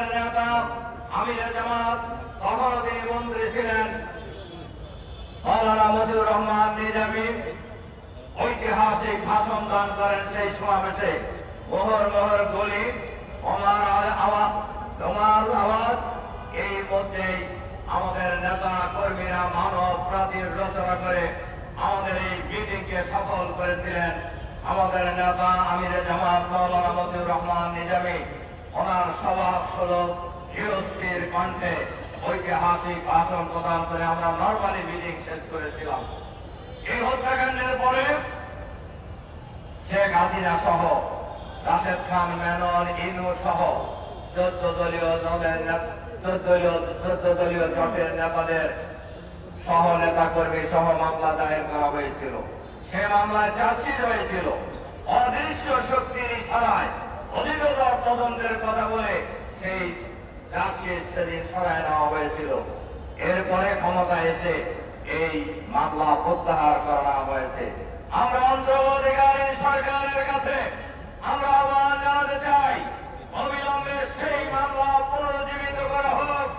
আমাদের নেতা আমিরে জামাত, তখনও তিনি মন্ত্রী ছিলেন, মাওলানা মতিউর রহমান নিজামী ঐতিহাসিক ভাষণ দান করেন সেই সমাবেশে। মোহর মোহর গলি ওমার আওয়াজ, এই মধ্যেই আমাদের নেতা কর্মীরা মানব প্রাচীর রচনা করে আমাদের এই মিটিংকে সফল করেছিলেন। আমাদের নেতা আমিরে জামাত মাওলানা মতিউর রহমান নিজামী ওনার স্বভাব সুলভ ধীরস্থির কণ্ঠে ঐতিহাসিক ভাষণ প্রদান করে আমরা নরমালি মিটিং শেষ করেছিলাম। এই হত্যাকাণ্ডের পরে শেখ হাসিনা সহ রাশেদ খান মেনন ইনু সহ 14 দলীয় জোটের নেতাদের সহ নেতা কর্মী সহ মামলা দায়ের করা হয়েছিল। সে মামলায় চার্জশিট হয়েছিল। অদৃশ্য শক্তির ইশারায় অধিকতর তদন্তের কথা বলে সেই চার্জশিট সেদিন সরায় নেওয়া হয়েছিল। এরপরে ক্ষমতা এসে এই মামলা প্রত্যাহার করা হয়েছে। আমরা অন্তর্বর্তীকালীন সরকারের কাছে আমরা আহ্বান জানাতে চাই, অবিলম্বে সেই মামলা পুনরুজ্জীবিত করা হোক।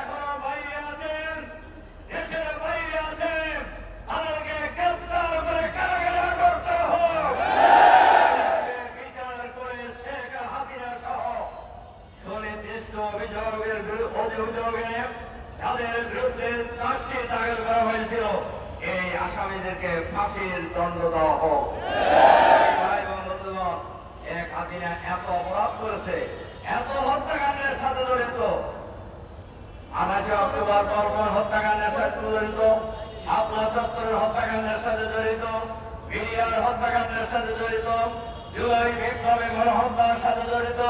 এখনো বাইরে আছেন, দেশের বাইরে আছেন, তাদেরকে গ্রেফতার করে কারাগারে করতে হোক। বিচার করে শেখ হাসিনা সহ সুনির্দিষ্ট অভিযোগে যাদের বিরুদ্ধে চার্জশিট দাখিল করা হয়েছিল এই আসামিদেরকে ফাঁসির দণ্ড দেওয়া হোক। শেখ হাসিনা এত অপরাধ করেছে, এত হত্যাকাণ্ডের সাথে জড়িত, 28 অক্টোবর বর্বর হত্যাকাণ্ডের সাথে জড়িত, শাপলা চত্বরের হত্যাকাণ্ডের সাথে জড়িত, বিডিআর হত্যাকাণ্ডের সাথে জড়িত, জুলাই বিপ্লবে গণহত্যার সাথে জড়িত,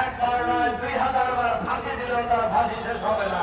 একবার নয় 2000 বার ফাঁসি দিলেও তার ফাঁসি শেষ হবে না।